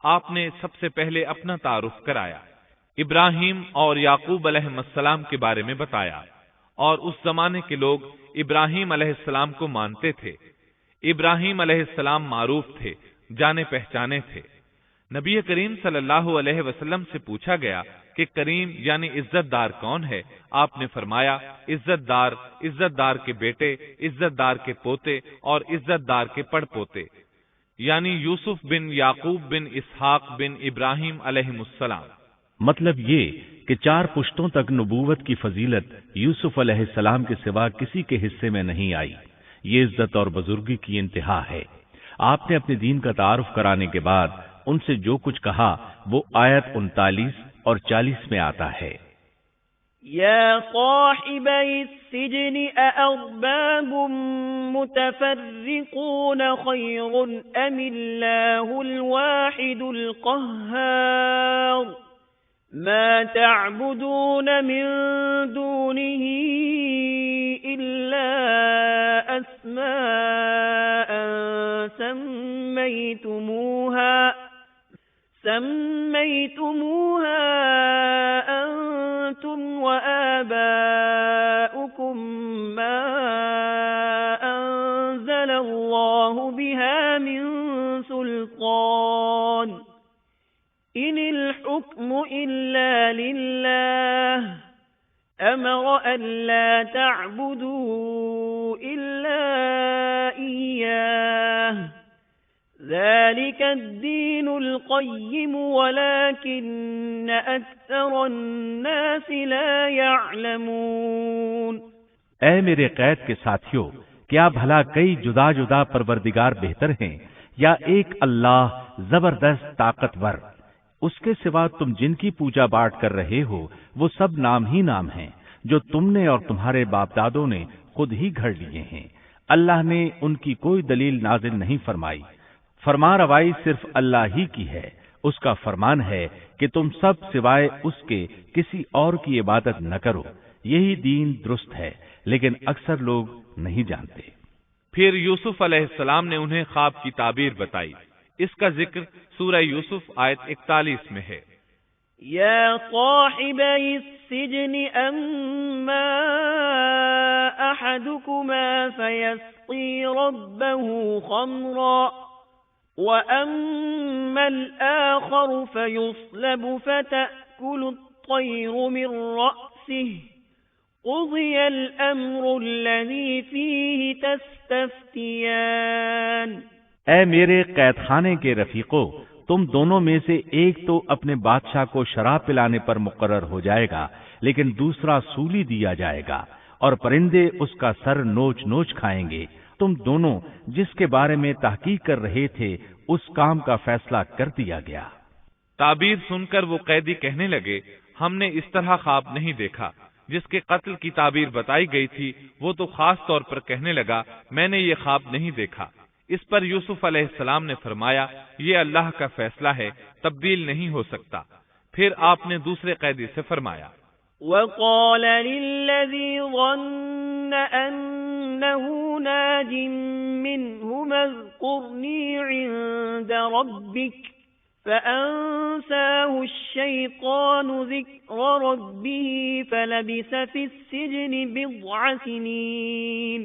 آپ نے سب سے پہلے اپنا تعارف کرایا، ابراہیم اور یعقوب علیہ السلام کے بارے میں بتایا، اور اس زمانے کے لوگ ابراہیم علیہ السلام کو مانتے تھے۔ ابراہیم علیہ السلام معروف تھے، جانے پہچانے تھے۔ نبی کریم صلی اللہ علیہ وسلم سے پوچھا گیا کہ کریم یعنی عزت دار کون ہے؟ آپ نے فرمایا عزت دار کے بیٹے، عزت دار کے پوتے اور عزت دار کے پڑ پوتے، یعنی یوسف بن یعقوب بن اسحاق بن ابراہیم علیہ السلام۔ مطلب یہ کہ 4 پشتوں تک نبوت کی فضیلت یوسف علیہ السلام کے سوا کسی کے حصے میں نہیں آئی۔ یہ عزت اور بزرگی کی انتہا ہے۔ آپ نے اپنے دین کا تعارف کرانے کے بعد ان سے جو کچھ کہا وہ آیت 39 اور 40 میں آتا ہے۔ یا صاحبی السجن اارباب متفرقون خیر ام اللہ الواحد القہار ما تعبدون من دونه إلا أسماء سميتموها أنتم وآباؤكم ما أنزل الله بها من سلطان إن الحكم إلا لله أمر ألا تعبدوا إلا إياه ذلك الدين القيم ولكن أكثر الناس لا يعلمون۔ اے میرے قید کے ساتھیوں، کیا بھلا کئی جدا جدا پروردگار بہتر ہیں یا ایک اللہ زبردست طاقتور؟ اس کے سوا تم جن کی پوجا باٹ کر رہے ہو وہ سب نام ہی نام ہیں جو تم نے اور تمہارے باپ دادوں نے خود ہی گھڑ لیے ہیں۔ اللہ نے ان کی کوئی دلیل نازل نہیں فرمائی۔ فرما روائی صرف اللہ ہی کی ہے۔ اس کا فرمان ہے کہ تم سب سوائے اس کے کسی اور کی عبادت نہ کرو۔ یہی دین درست ہے، لیکن اکثر لوگ نہیں جانتے۔ پھر یوسف علیہ السلام نے انہیں خواب کی تعبیر بتائی۔ اس کا ذکر سورہ یوسف آیت 41 میں ہے۔ یا صاحبی السجن اما احدکما فیسقی ربه خمرا واما الاخر فیصلب فتأکل الطیر من رأسه قضی الامر الذی فیہ تستفتیان۔ اے میرے قید خانے کے رفیقو، تم دونوں میں سے ایک تو اپنے بادشاہ کو شراب پلانے پر مقرر ہو جائے گا، لیکن دوسرا سولی دیا جائے گا اور پرندے اس کا سر نوچ نوچ کھائیں گے۔ تم دونوں جس کے بارے میں تحقیق کر رہے تھے اس کام کا فیصلہ کر دیا گیا۔ تعبیر سن کر وہ قیدی کہنے لگے، ہم نے اس طرح خواب نہیں دیکھا۔ جس کے قتل کی تعبیر بتائی گئی تھی وہ تو خاص طور پر کہنے لگا، میں نے یہ خواب نہیں دیکھا۔ اس پر یوسف علیہ السلام نے فرمایا، یہ اللہ کا فیصلہ ہے، تبدیل نہیں ہو سکتا۔ پھر آپ نے دوسرے قیدی سے فرمایا، وَقَالَ لِلَّذِي ظَنَّ أَنَّهُ نَاجٍ مِّنْهُمَا اذْكُرْنِي عِندَ رَبِّكَ فَأَنسَاهُ الشَّيْطَانُ ذِكْرَ رَبِّهِ فَلَبِثَ فِي السِّجْنِ بِضْعَ سِنِينَ۔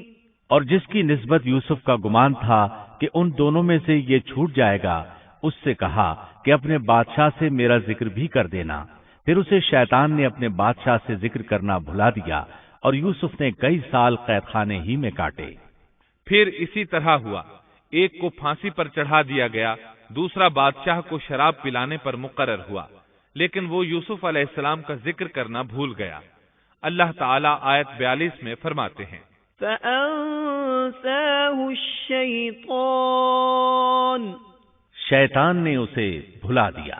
اور جس کی نسبت یوسف کا گمان تھا کہ ان دونوں میں سے یہ چھوٹ جائے گا، اس سے کہا کہ اپنے بادشاہ سے میرا ذکر بھی کر دینا۔ پھر اسے شیطان نے اپنے بادشاہ سے ذکر کرنا بھلا دیا اور یوسف نے کئی سال قید خانے ہی میں کاٹے۔ پھر اسی طرح ہوا، ایک کو پھانسی پر چڑھا دیا گیا، دوسرا بادشاہ کو شراب پلانے پر مقرر ہوا، لیکن وہ یوسف علیہ السلام کا ذکر کرنا بھول گیا۔ اللہ تعالیٰ آیت 42 میں فرماتے ہیں، فَأَنسَاهُ الشَّيْطَانُ، شیطان نے اسے بھلا دیا۔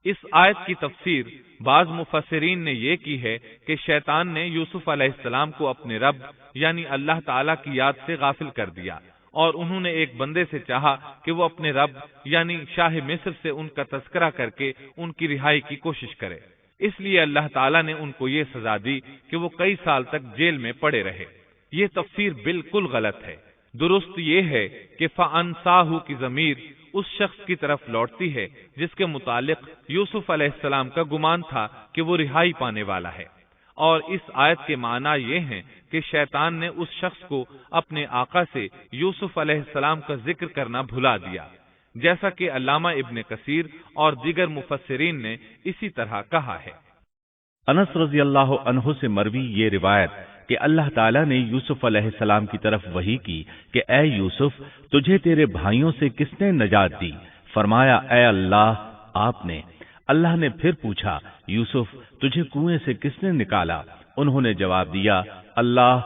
اس آیت کی تفسیر بعض مفسرین نے یہ کی ہے کہ شیطان نے یوسف علیہ السلام کو اپنے رب یعنی اللہ تعالیٰ کی یاد سے غافل کر دیا، اور انہوں نے ایک بندے سے چاہا کہ وہ اپنے رب یعنی شاہ مصر سے ان کا تذکرہ کر کے ان کی رہائی کی کوشش کرے۔ اس لیے اللہ تعالیٰ نے ان کو یہ سزا دی کہ وہ کئی سال تک جیل میں پڑے رہے۔ یہ تفسیر بالکل غلط ہے۔ درست یہ ہے کہ فَأَنْسَاهُ کی ضمیر اس شخص کی طرف لوٹتی ہے جس کے متعلق یوسف علیہ السلام کا گمان تھا کہ وہ رہائی پانے والا ہے، اور اس آیت کے معنی یہ ہیں کہ شیطان نے اس شخص کو اپنے آقا سے یوسف علیہ السلام کا ذکر کرنا بھلا دیا، جیسا کہ علامہ ابن کثیر اور دیگر مفسرین نے اسی طرح کہا ہے۔ انس رضی اللہ عنہ سے مروی یہ روایت کہ اللہ تعالیٰ نے یوسف علیہ السلام کی طرف وحی کی کہ اے یوسف، تجھے تیرے بھائیوں سے کس نے نجات دی؟ فرمایا اے اللہ، آپ نے۔ اللہ نے پھر پوچھا یوسف، تجھے کنویں سے کس نے نکالا؟ انہوں نے جواب دیا اللہ،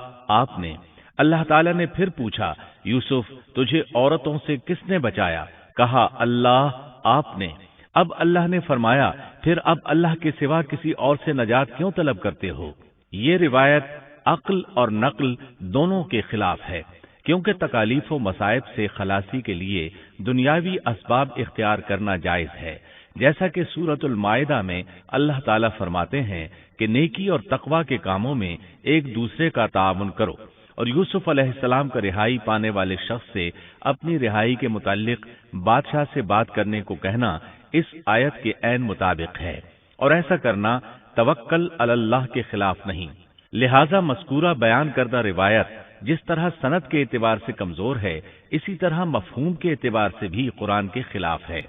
آپ نے۔ اللہ تعالیٰ نے پھر پوچھا یوسف، تجھے عورتوں سے کس نے بچایا؟ کہا اللہ، آپ نے۔ اب اللہ نے فرمایا پھر اب اللہ کے سوا کسی اور سے نجات کیوں طلب کرتے ہو؟ یہ روایت عقل اور نقل دونوں کے خلاف ہے، کیونکہ تکالیف و مصائب سے خلاصی کے لیے دنیاوی اسباب اختیار کرنا جائز ہے، جیسا کہ سورۃ المائدہ میں اللہ تعالیٰ فرماتے ہیں کہ نیکی اور تقوی کے کاموں میں ایک دوسرے کا تعاون کرو، اور یوسف علیہ السلام کا رہائی پانے والے شخص سے اپنی رہائی کے متعلق بادشاہ سے بات کرنے کو کہنا اس آیت کے عین مطابق ہے، اور ایسا کرنا توکل علی اللہ کے خلاف نہیں۔ لہذا مذکورہ بیان کردہ روایت جس طرح سند کے اعتبار سے کمزور ہے، اسی طرح مفہوم کے اعتبار سے بھی قرآن کے خلاف ہے۔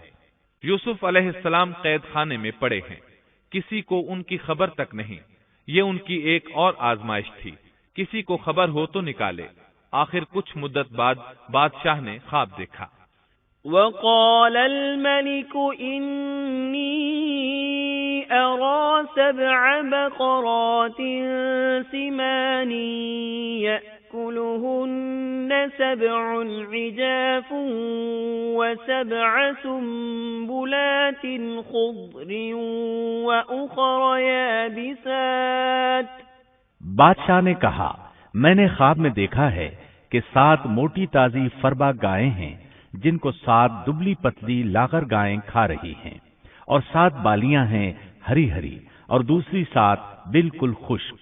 یوسف علیہ السلام قید خانے میں پڑے ہیں، کسی کو ان کی خبر تک نہیں۔ یہ ان کی ایک اور آزمائش تھی، کسی کو خبر ہو تو نکالے۔ آخر کچھ مدت بعد بادشاہ نے خواب دیکھا۔ وقال الملك إني أرى 7 بقرات سمان يأكلهن 7 عجاف و7 سنبلات خضر وأخر يابسات۔ بادشاہ نے کہا میں نے خواب میں دیکھا ہے کہ 7 موٹی تازی فربا گائیں ہیں جن کو 7 دبلی پتلی لاغر گائیں کھا رہی ہیں، اور 7 بالیاں ہیں ہری ہری اور دوسری 7 بالکل خشک۔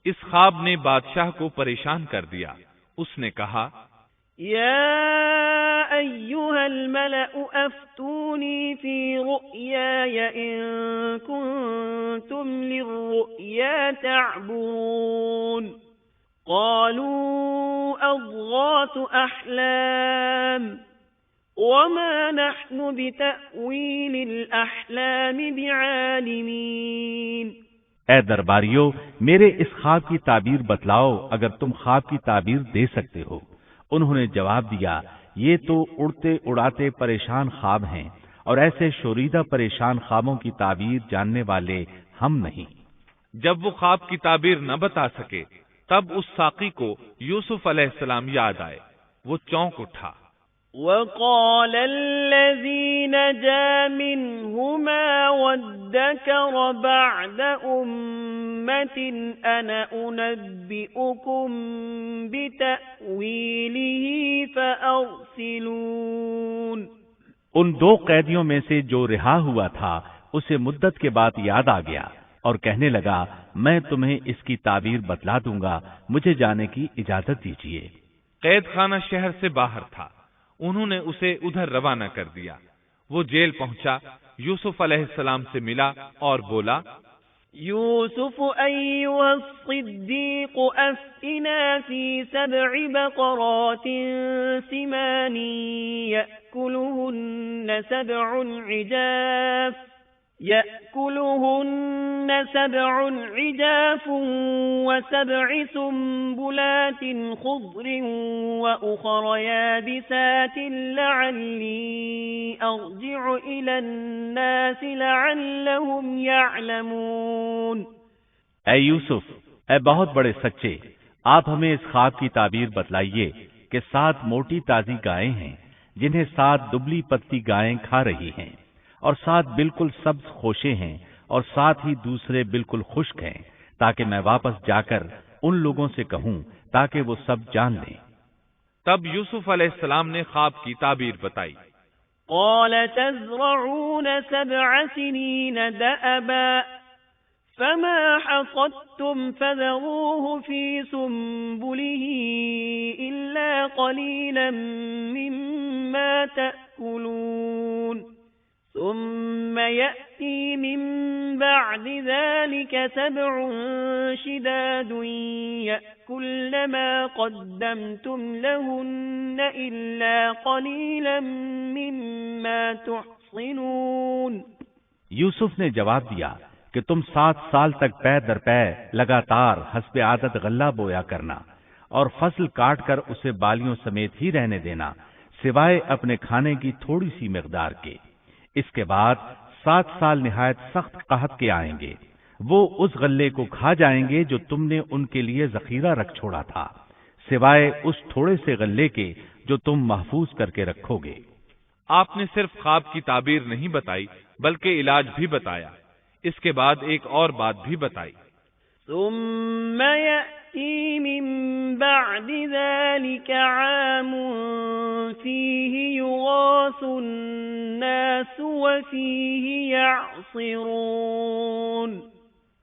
اس خواب نے بادشاہ کو پریشان کر دیا۔ اس نے کہا یا ایھا الملأ افتونی فی رؤیای ان کنتم للرؤیا تعبرون۔ قالوا اضغاث احلام وما نحن بتأویل الاحلام بعالمین۔ اے درباریو، میرے اس خواب کی تعبیر بتلاؤ اگر تم خواب کی تعبیر دے سکتے ہو۔ انہوں نے جواب دیا یہ تو اڑتے اڑاتے پریشان خواب ہیں، اور ایسے شوریدہ پریشان خوابوں کی تعبیر جاننے والے ہم نہیں۔ جب وہ خواب کی تعبیر نہ بتا سکے تب اس ساقی کو یوسف علیہ السلام یاد آئے، وہ چونک اٹھا۔ وقال الذي نجا منهما وادكر بعد أمة أنا أنبئكم بتأويله فأرسلون۔ ان 2 قیدیوں میں سے جو رہا ہوا تھا اسے مدت کے بعد یاد آ گیا اور کہنے لگا میں تمہیں اس کی تعبیر بتلا دوں گا، مجھے جانے کی اجازت دیجیے۔ قید خانہ شہر سے باہر تھا، انہوں نے اسے ادھر روانہ کر دیا۔ وہ جیل پہنچا، یوسف علیہ السلام سے ملا اور بولا یوسف ایھا الصدیق افتنا فی 7 بقرات سمان یأکلہن 7 عجاف و7 سنبلات خضر وأخر يابسات لعلی ارجع إلى الناس لعلهم يعلمون۔ اے یوسف، اے بہت بڑے سچے، آپ ہمیں اس خواب کی تعبیر بتلائیے کہ 7 موٹی تازی گائیں ہیں جنہیں 7 دبلی پتلی گائیں کھا رہی ہیں، اور 7 بالکل سبز خوشے ہیں، اور 7 ہی دوسرے بالکل خشک ہیں، تاکہ میں واپس جا کر ان لوگوں سے کہوں تاکہ وہ سب جان لیں۔ تب یوسف علیہ السلام نے خواب کی تعبیر بتائی۔ قال تزرعون 7 سنين دأبا فما حصدتم فذروه في سنبله إلا قليلا مما تأكلون يأكلون ثم يأتي من بعد ذلك 7 شداد يأكلن ما قدمتم لهن إلا قليلا مما تحصنون۔ یوسف نے جواب دیا کہ تم 7 سال تک پے در پے لگاتار حسب عادت غلہ بویا کرنا اور فصل کاٹ کر اسے بالیوں سمیت ہی رہنے دینا سوائے اپنے کھانے کی تھوڑی سی مقدار کے۔ اس کے بعد 7 سال نہایت سخت قحط کے آئیں گے، وہ اس غلے کو کھا جائیں گے جو تم نے ان کے لیے ذخیرہ رکھ چھوڑا تھا سوائے اس تھوڑے سے غلے کے جو تم محفوظ کر کے رکھو گے۔ آپ نے صرف خواب کی تعبیر نہیں بتائی بلکہ علاج بھی بتایا۔ اس کے بعد ایک اور بات بھی بتائی۔ ثم يأتي من بعد ذلك عام فيه يغاث الناس وفيه يعصرون۔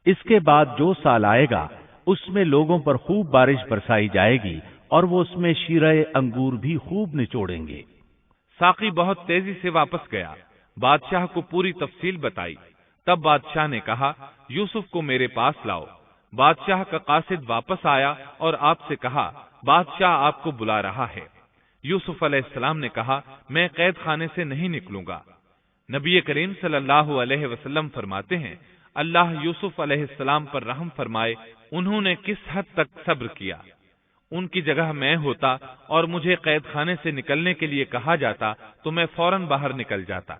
اس کے بعد جو سال آئے گا اس میں لوگوں پر خوب بارش برسائی جائے گی اور وہ اس میں شیرہ انگور بھی خوب نچوڑیں گے۔ ساقی بہت تیزی سے واپس گیا، بادشاہ کو پوری تفصیل بتائی۔ تب بادشاہ نے کہا یوسف کو میرے پاس لاؤ۔ بادشاہ کا قاصد واپس آیا اور آپ سے کہا بادشاہ آپ کو بلا رہا ہے۔ یوسف علیہ السلام نے کہا میں قید خانے سے نہیں نکلوں گا۔ نبی کریم صلی اللہ علیہ وسلم فرماتے ہیں اللہ یوسف علیہ السلام پر رحم فرمائے، انہوں نے کس حد تک صبر کیا۔ ان کی جگہ میں ہوتا اور مجھے قید خانے سے نکلنے کے لیے کہا جاتا تو میں فوراً باہر نکل جاتا۔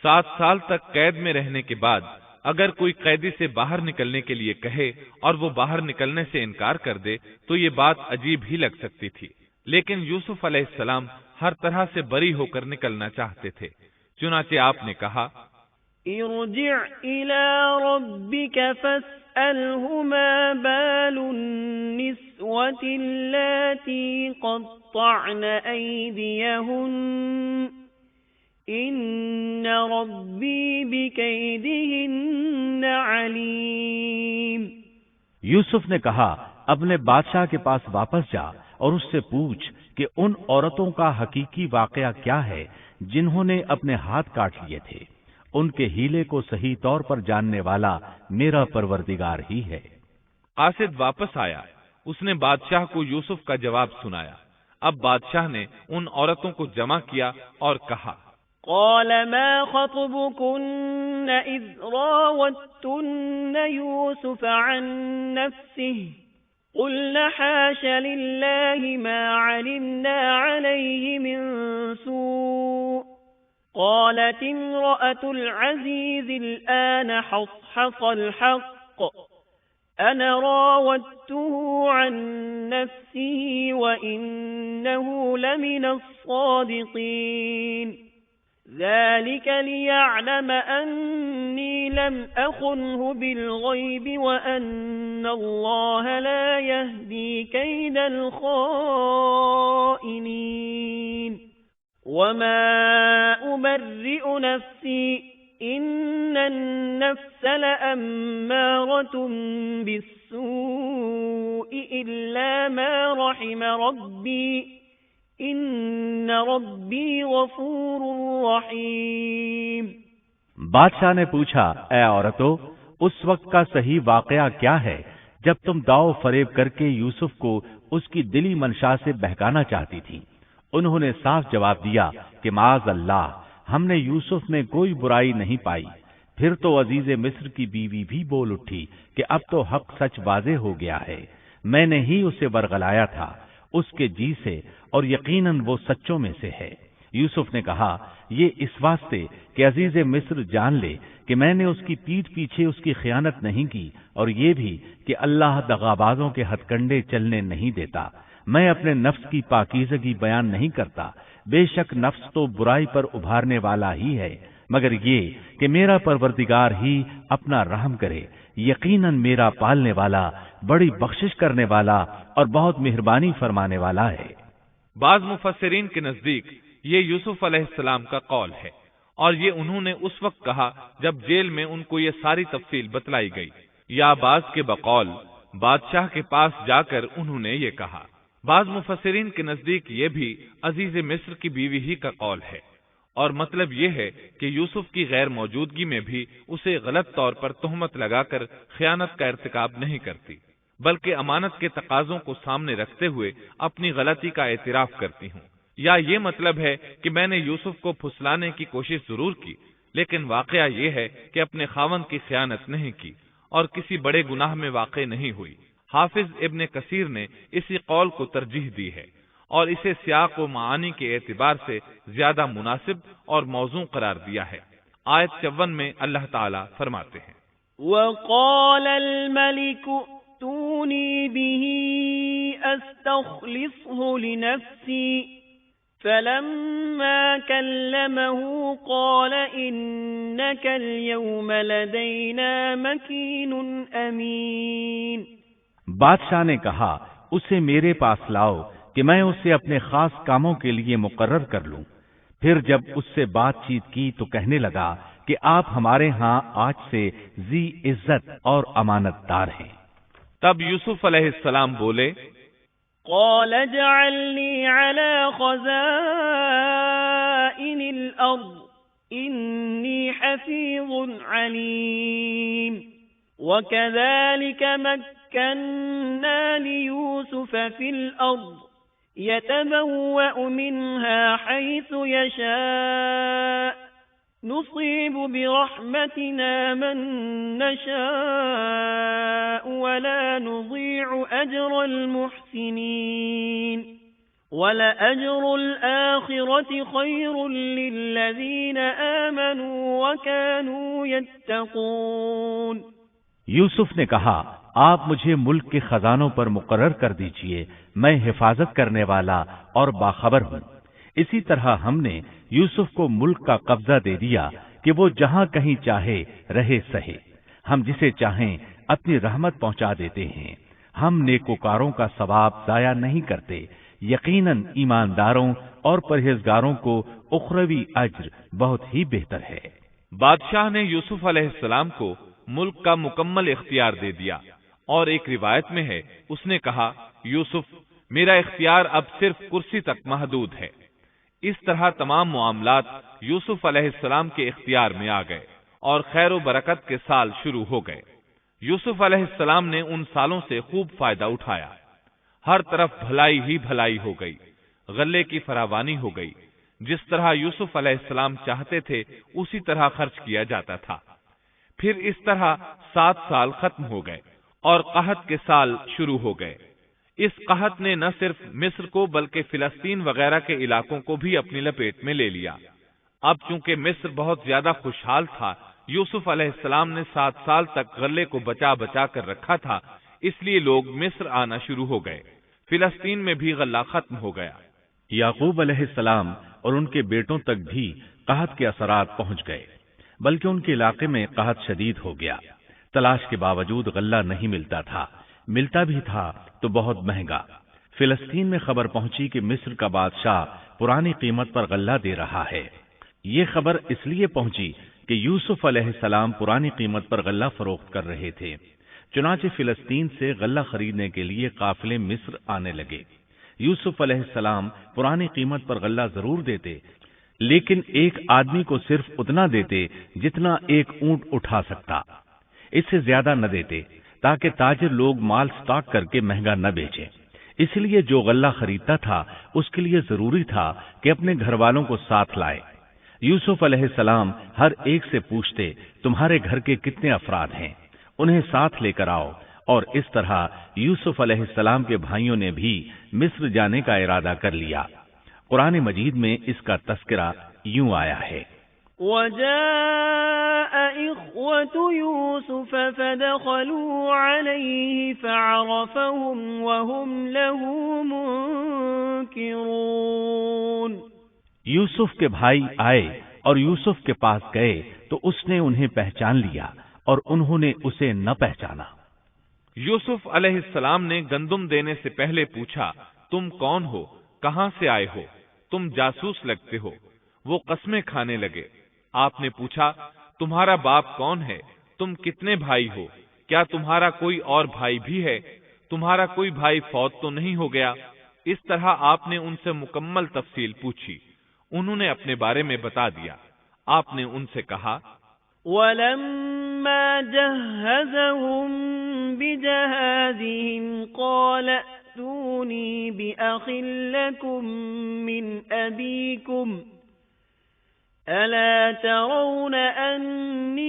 7 سال تک قید میں رہنے کے بعد اگر کوئی قیدی سے باہر نکلنے کے لیے کہے اور وہ باہر نکلنے سے انکار کر دے تو یہ بات عجیب ہی لگ سکتی تھی، لیکن یوسف علیہ السلام ہر طرح سے بری ہو کر نکلنا چاہتے تھے۔ چنانچہ آپ نے کہا ارجع إلى ربك فاسأله ما بال النسوة اللاتي قطعن أيديهن إن ربي بكيدهن عليم۔ یوسف نے کہا اپنے بادشاہ کے پاس واپس جا اور اس سے پوچھ کہ ان عورتوں کا حقیقی واقعہ کیا ہے جنہوں نے اپنے ہاتھ کاٹ لیے تھے، ان کے ہیلے کو صحیح طور پر جاننے والا میرا پروردگار ہی ہے۔ قاصد واپس آیا، اس نے بادشاہ کو یوسف کا جواب سنایا۔ اب بادشاہ نے ان عورتوں کو جمع کیا اور کہا قال ما خطبكن إذ راوتن يوسف عن نفسه قلنا حاش لله ما علمنا عليه من سوء قالت امرأة العزيز الآن حصحص الحق أنا راودته عن نفسه وإنه لمن الصادقين ذلك ليعلم أني لم أخنه بالغيب وأن الله لا يهدي كيد الخائنين وما أبرئ نفسي إن النفس لأمارة بالسوء إلا ما رحم ربي ان ربی غفور رحیم۔ بادشاہ نے پوچھا اے عورتو، اس وقت کا صحیح واقعہ کیا ہے جب تم داؤ فریب کر کے یوسف کو اس کی دلی منشا سے بہکانا چاہتی تھی؟ انہوں نے صاف جواب دیا کہ معاذ اللہ، ہم نے یوسف میں کوئی برائی نہیں پائی۔ پھر تو عزیز مصر کی بیوی بھی بول اٹھی کہ اب تو حق سچ واضح ہو گیا ہے، میں نے ہی اسے ورغلایا تھا اس کے جی سے، اور یقیناً وہ سچوں میں سے ہے۔ یوسف نے کہا یہ اس واسطے کہ عزیز مصر جان لے کہ میں نے اس کی پیٹھ پیچھے اس کی خیانت نہیں کی، اور یہ بھی کہ اللہ دغابازوں کے ہتھ کنڈے چلنے نہیں دیتا۔ میں اپنے نفس کی پاکیزگی بیان نہیں کرتا، بے شک نفس تو برائی پر ابھارنے والا ہی ہے، مگر یہ کہ میرا پروردگار ہی اپنا رحم کرے، یقیناً میرا پالنے والا، بڑی بخشش کرنے والا اور بہت مہربانی فرمانے والا ہے۔ بعض مفسرین کے نزدیک یہ یوسف علیہ السلام کا قول ہے، اور یہ انہوں نے اس وقت کہا جب جیل میں ان کو یہ ساری تفصیل بتلائی گئی، یا بعض کے بقول بادشاہ کے پاس جا کر انہوں نے یہ کہا۔ بعض مفسرین کے نزدیک یہ بھی عزیز مصر کی بیوی ہی کا قول ہے، اور مطلب یہ ہے کہ یوسف کی غیر موجودگی میں بھی اسے غلط طور پر تہمت لگا کر خیانت کا ارتکاب نہیں کرتی، بلکہ امانت کے تقاضوں کو سامنے رکھتے ہوئے اپنی غلطی کا اعتراف کرتی ہوں۔ یا یہ مطلب ہے کہ میں نے یوسف کو پھسلانے کی کوشش ضرور کی، لیکن واقعہ یہ ہے کہ اپنے خاوند کی خیانت نہیں کی اور کسی بڑے گناہ میں واقع نہیں ہوئی۔ حافظ ابن کثیر نے اسی قول کو ترجیح دی ہے اور اسے سیاق و معانی کے اعتبار سے زیادہ مناسب اور موزوں قرار دیا ہے۔ آیت 54 میں اللہ تعالی فرماتے ہیں، وَقَالَ الْمَلِكُ ائْتُونِي بِهِ أَسْتَخْلِصْهُ لِنَفْسِي فَلَمَّا كَلَّمَهُ قَالَ إِنَّكَ الْيَوْمَ لَدَيْنَا مَكِينٌ أَمِينٌ۔ بادشاہ نے کہا، اسے میرے پاس لاؤ کہ میں اسے اپنے خاص کاموں کے لیے مقرر کر لوں۔ پھر جب اس سے بات چیت کی تو کہنے لگا کہ آپ ہمارے ہاں آج سے ذی عزت اور امانت دار ہیں۔ تب یوسف علیہ السلام بولے، قال اجعلني على خزائن الأرض إني حفيظ عليم وكذلك مكنا ليوسف في الأرض يتبوأ منها حيث يشاء نصيب برحمتنا من نشاء ولا نضيع أجر المحسنين ولأجر الآخرة خير للذين آمنوا وكانوا يتقون۔ یوسف نے کہا، آپ مجھے ملک کے خزانوں پر مقرر کر دیجئے، میں حفاظت کرنے والا اور باخبر ہوں۔ اسی طرح ہم نے یوسف کو ملک کا قبضہ دے دیا کہ وہ جہاں کہیں چاہے رہے سہے، ہم جسے چاہیں اپنی رحمت پہنچا دیتے ہیں، ہم نیکوکاروں کا ثواب ضائع نہیں کرتے، یقیناً ایمانداروں اور پرہیزگاروں کو اخروی اجر بہت ہی بہتر ہے۔ بادشاہ نے یوسف علیہ السلام کو ملک کا مکمل اختیار دے دیا، اور ایک روایت میں ہے اس نے کہا، یوسف میرا اختیار اب صرف کرسی تک محدود ہے۔ اس طرح تمام معاملات یوسف علیہ السلام کے اختیار میں آ گئے اور خیر و برکت کے سال شروع ہو گئے۔ یوسف علیہ السلام نے ان سالوں سے خوب فائدہ اٹھایا، ہر طرف بھلائی ہی بھلائی ہو گئی، غلے کی فراوانی ہو گئی، جس طرح یوسف علیہ السلام چاہتے تھے اسی طرح خرچ کیا جاتا تھا۔ پھر اس طرح 7 سال ختم ہو گئے اور قحط کے سال شروع ہو گئے۔ اس قحط نے نہ صرف مصر کو بلکہ فلسطین وغیرہ کے علاقوں کو بھی اپنی لپیٹ میں لے لیا۔ اب چونکہ مصر بہت زیادہ خوشحال تھا، یوسف علیہ السلام نے 7 سال تک غلے کو بچا بچا کر رکھا تھا، اس لیے لوگ مصر آنا شروع ہو گئے۔ فلسطین میں بھی غلہ ختم ہو گیا۔ یعقوب علیہ السلام اور ان کے بیٹوں تک بھی قحط کے اثرات پہنچ گئے، بلکہ ان کے علاقے میں قحط شدید ہو گیا۔ تلاش کے باوجود غلہ نہیں ملتا تھا، ملتا بھی تھا تو بہت مہنگا۔ فلسطین میں خبر پہنچی کہ مصر کا بادشاہ پرانی قیمت پر غلہ دے رہا ہے۔ یہ خبر اس لیے پہنچی کہ یوسف علیہ السلام پرانی قیمت پر غلہ فروخت کر رہے تھے۔ چنانچہ فلسطین سے غلہ خریدنے کے لیے قافلے مصر آنے لگے۔ یوسف علیہ السلام پرانی قیمت پر غلہ ضرور دیتے، لیکن ایک آدمی کو صرف اتنا دیتے جتنا ایک اونٹ اٹھا سکتا، اس سے زیادہ نہ دیتے، تاکہ تاجر لوگ مال سٹاک کر کے مہنگا نہ بیچیں۔ اس لیے جو غلہ خریدتا تھا اس کے لیے ضروری تھا کہ اپنے گھر والوں کو ساتھ لائے۔ یوسف علیہ السلام ہر ایک سے پوچھتے، تمہارے گھر کے کتنے افراد ہیں، انہیں ساتھ لے کر آؤ، اور اس طرح یوسف علیہ السلام کے بھائیوں نے بھی مصر جانے کا ارادہ کر لیا۔ قرآن مجید میں اس کا تذکرہ یوں آیا ہے، وَجَاءَ إِخْوَةُ يُوسُفَ فَدَخَلُوا عَلَيْهِ فَعَرَفَهُمْ وَهُمْ لَهُ مُنْكِرُونَ۔ یوسف کے بھائی آئے اور یوسف کے پاس گئے تو اس نے انہیں پہچان لیا اور انہوں نے اسے نہ پہچانا۔ یوسف علیہ السلام نے گندم دینے سے پہلے پوچھا، تم کون ہو، کہاں سے آئے ہو، تم جاسوس لگتے ہو۔ وہ قسمیں کھانے لگے۔ آپ نے پوچھا، تمہارا باپ کون ہے، تم کتنے بھائی ہو، کیا تمہارا کوئی اور بھائی بھی ہے، تمہارا کوئی بھائی فوت تو نہیں ہو گیا؟ اس طرح آپ نے ان سے مکمل تفصیل پوچھی۔ انہوں نے اپنے بارے میں بتا دیا۔ آپ نے ان سے کہا، وَلَمَّا جَهَّزَهُم بِجَهَازِهِمْ قَالَ ائْتُونِي بِأَخٍ لَّكُم مِّنْ أَبِيكُمْ أَلَا تَرَوْنَ أَنِّي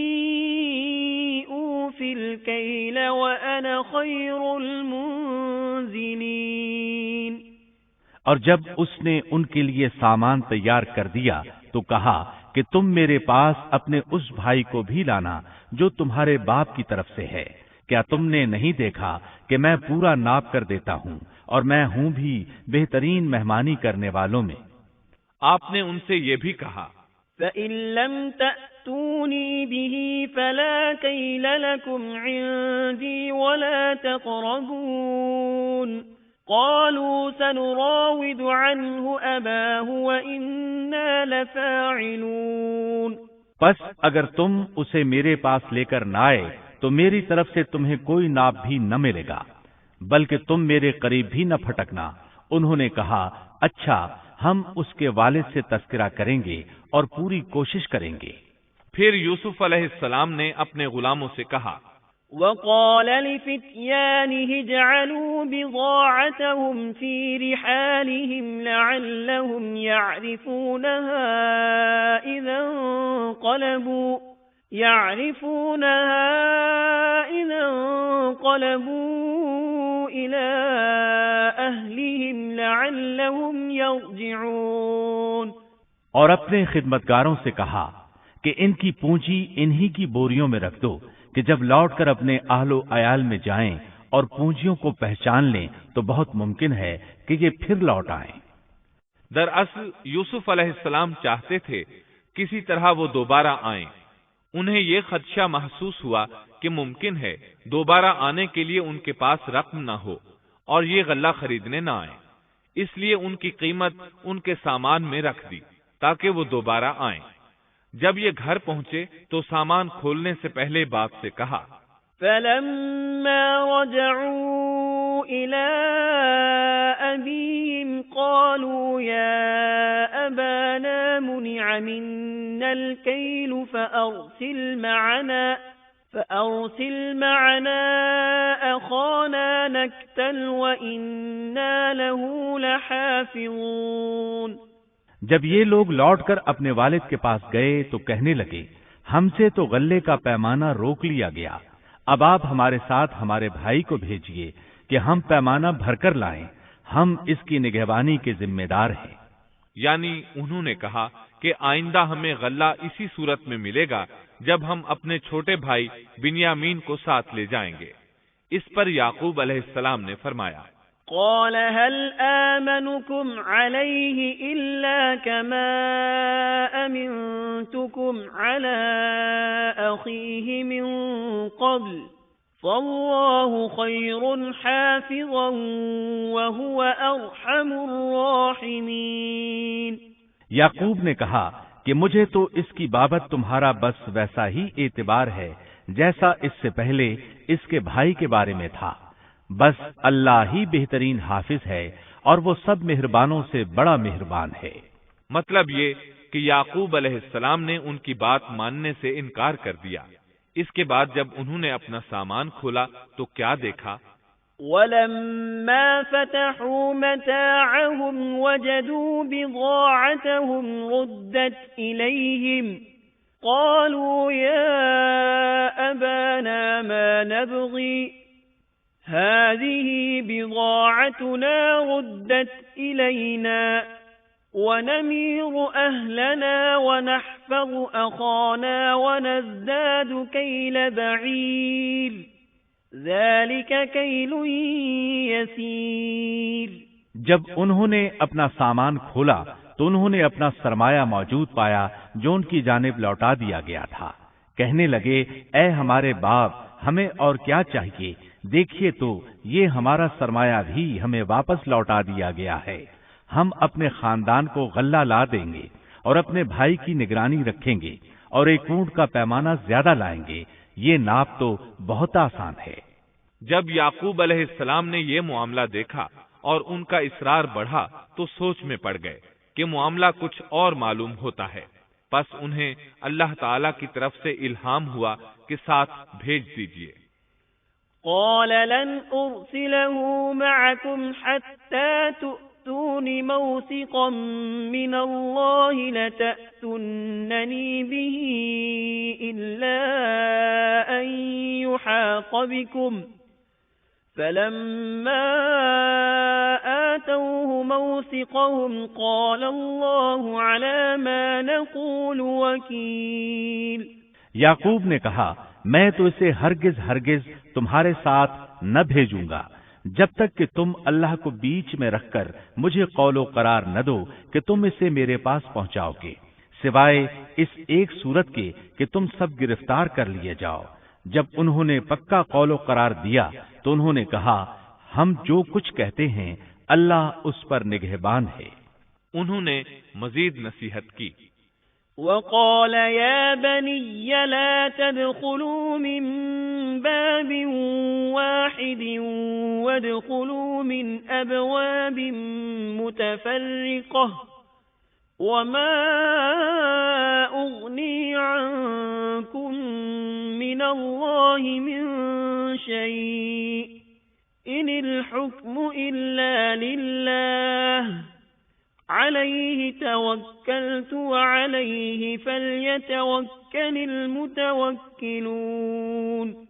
أُوفِي الْكَيْلَ وَأَنَا خَيْرُ الْمُنزِلِينَ۔ اور جب اس نے ان کے لیے سامان تیار کر دیا تو کہا کہ تم میرے پاس اپنے اس بھائی کو بھی لانا جو تمہارے باپ کی طرف سے ہے۔ کیا تم نے نہیں دیکھا کہ میں پورا ناپ کر دیتا ہوں، اور میں ہوں بھی بہترین مہمانی کرنے والوں میں۔ آپ نے ان سے یہ بھی کہا، فَإِن لَّمْ تَأْتُونِي بِهِ فَلَا كَيْلَ لَكُمْ عِندِي وَلَا تَقْرَبُونَ۔ قالوا سنراود عنه أباه وإنا لفاعلون۔ پس اگر تم اسے میرے پاس لے کر نہ آئے تو میری طرف سے تمہیں کوئی ناپ بھی نہ ملے گا، بلکہ تم میرے قریب بھی نہ پھٹکنا۔ انہوں نے کہا، اچھا ہم اس کے والد سے تذکرہ کریں گے اور پوری کوشش کریں گے۔ پھر یوسف علیہ السلام نے اپنے غلاموں سے کہا، وقال لفتيانه اجعلوا بضاعتهم في رحالهم لعلهم يعرفونها إذا انقلبوا إلى أهلهم لعلهم يرجعون۔ اور اپنے خدمتگاروں سے کہا کہ ان کی پونجی انہی کی بوریوں میں رکھ دو کہ جب لوٹ کر اپنے اہل و عیال میں جائیں اور پونجیوں کو پہچان لیں تو بہت ممکن ہے کہ یہ پھر لوٹ آئیں۔ دراصل یوسف علیہ السلام چاہتے تھے کسی طرح وہ دوبارہ آئیں۔ انہیں یہ خدشہ محسوس ہوا کہ ممکن ہے دوبارہ آنے کے لیے ان کے پاس رقم نہ ہو اور یہ غلہ خریدنے نہ آئیں، اس لیے ان کی قیمت ان کے سامان میں رکھ دی تاکہ وہ دوبارہ آئیں۔ جب یہ گھر پہنچے تو سامان کھولنے سے پہلے باپ سے کہا، فَلَمَّا رَجَعُوا إِلَىٰ أَبِيهِمْ قَالُوا يَا أَبَانَا مُنِعَ مِنَّا الْكَيْلُ فَأَرْسِلْ مَعَنَا أَخَانَا نَكْتَلْ وَإِنَّا لَهُ لَحَافِظُونَ۔ جب یہ لوگ لوٹ کر اپنے والد کے پاس گئے تو کہنے لگے، ہم سے تو غلے کا پیمانہ روک لیا گیا، اب آپ ہمارے ساتھ ہمارے بھائی کو بھیجیے کہ ہم پیمانہ بھر کر لائیں، ہم اس کی نگہبانی کے ذمہ دار ہیں۔ یعنی انہوں نے کہا کہ آئندہ ہمیں غلہ اسی صورت میں ملے گا جب ہم اپنے چھوٹے بھائی بنیامین کو ساتھ لے جائیں گے۔ اس پر یعقوب علیہ السلام نے فرمایا، قال هل آمنكم عليه إلا كما أمنتكم على أخيه من قبل فالله خير حافظا وهو أرحم الراحمين۔ یعقوب نے کہا کہ مجھے تو اس کی بابت تمہارا بس ویسا ہی اعتبار ہے جیسا اس سے پہلے اس کے بھائی کے بارے میں تھا، بس اللہ ہی بہترین حافظ ہے اور وہ سب مہربانوں سے بڑا مہربان ہے۔ مطلب یہ کہ یعقوب علیہ السلام نے ان کی بات ماننے سے انکار کر دیا۔ اس کے بعد جب انہوں نے اپنا سامان کھولا تو کیا دیکھا؟ وَلَمَّا فَتَحُوا مَتَاعَهُمْ وَجَدُوا بِضَاعَتَهُمْ رُدَّتْ إِلَيْهِمْ قَالُوا يَا أَبَانَا مَا نَبْغِي هَذِهِ بِضَاعَتُنَا رُدَّتْ إِلَيْنَا وَنَمِيرُ أَهْلَنَا وَنَحْفَظُ أَخَانَا وَنَزْدَادُ كَيْلَ بَعِيرٍ ذَلِكَ كَيْلٌ يَسِيرٌ۔ جب انہوں نے اپنا سامان کھولا تو انہوں نے اپنا سرمایہ موجود پایا جو ان کی جانب لوٹا دیا گیا تھا۔ کہنے لگے، اے ہمارے باپ، ہمیں اور کیا چاہیے؟ دیکھیے تو یہ ہمارا سرمایہ بھی ہمیں واپس لوٹا دیا گیا ہے۔ ہم اپنے خاندان کو غلہ لا دیں گے اور اپنے بھائی کی نگرانی رکھیں گے اور ایک اونٹ کا پیمانہ زیادہ لائیں گے، یہ ناپ تو بہت آسان ہے۔ جب یعقوب علیہ السلام نے یہ معاملہ دیکھا اور ان کا اصرار بڑھا تو سوچ میں پڑ گئے کہ معاملہ کچھ اور معلوم ہوتا ہے، پس انہیں اللہ تعالی کی طرف سے الہام ہوا کہ ساتھ بھیج دیجیے۔ قال لن أرسله معكم حتى تؤتون موثقا من الله لتأتونني به إلا أن يحاط بكم، فلما آتوه موثقهم قال الله على ما نقول وكيل۔ یعقوب نے کہا میں تو اسے ہرگز تمہارے ساتھ نہ بھیجوں گا جب تک کہ تم اللہ کو بیچ میں رکھ کر مجھے قول و قرار نہ دو کہ تم اسے میرے پاس پہنچاؤ گے، سوائے اس ایک صورت کے کہ تم سب گرفتار کر لیے جاؤ۔ جب انہوں نے پکا قول و قرار دیا تو انہوں نے کہا ہم جو کچھ کہتے ہیں اللہ اس پر نگہبان ہے۔ انہوں نے مزید نصیحت کی، وقال يا بني لا تدخلوا من باب واحد وادخلوا من أبواب متفرقة وما أغني عنكم من الله من شيء إن الحكم إلا لله عليه توكلت وعليه فليتوكل المتوكلون۔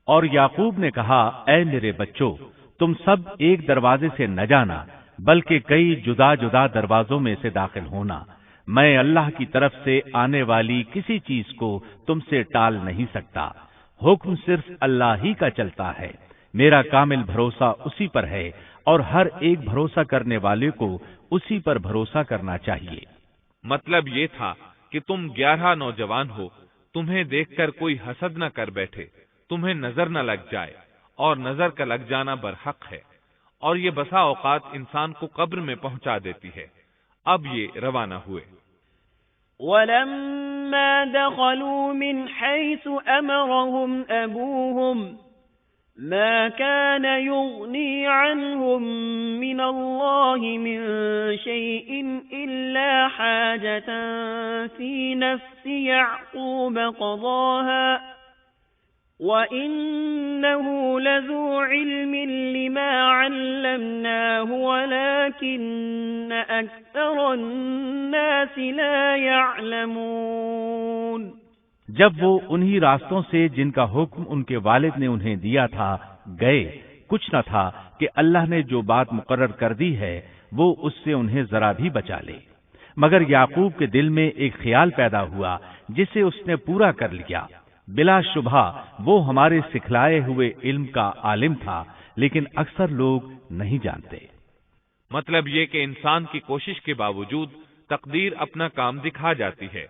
اور یعقوب نے کہا اے میرے بچوں، تم سب ایک دروازے سے نہ جانا بلکہ کئی جدا جدا دروازوں میں سے داخل ہونا۔ میں اللہ کی طرف سے آنے والی کسی چیز کو تم سے ٹال نہیں سکتا، حکم صرف اللہ ہی کا چلتا ہے، میرا کامل بھروسہ اسی پر ہے اور ہر ایک بھروسہ کرنے والے کو اسی پر بھروسہ کرنا چاہیے۔ مطلب یہ تھا کہ تم 11 نوجوان ہو، تمہیں دیکھ کر کوئی حسد نہ کر بیٹھے، تمہیں نظر نہ لگ جائے، اور نظر کا لگ جانا برحق ہے، اور یہ بسا اوقات انسان کو قبر میں پہنچا دیتی ہے۔ اب یہ روانہ ہوئے۔ وَلَمَّا دَخَلُوا مِنْ حَيْثُ أَمَرَهُمْ أَبُوهُمْ ما كان يغني عنهم من الله من شيء إلا حاجة في نفس يعقوب قضاها وإنه لذو علم لما علمناه ولكن أكثر الناس لا يعلمون۔ جب وہ انہی راستوں سے جن کا حکم ان کے والد نے انہیں دیا تھا گئے، کچھ نہ تھا کہ اللہ نے جو بات مقرر کر دی ہے وہ اس سے انہیں ذرا بھی بچا لے، مگر یعقوب کے دل میں ایک خیال پیدا ہوا جسے اس نے پورا کر لیا۔ بلا شبہ وہ ہمارے سکھلائے ہوئے علم کا عالم تھا، لیکن اکثر لوگ نہیں جانتے۔ مطلب یہ کہ انسان کی کوشش کے باوجود تقدیر اپنا کام دکھا جاتی ہے۔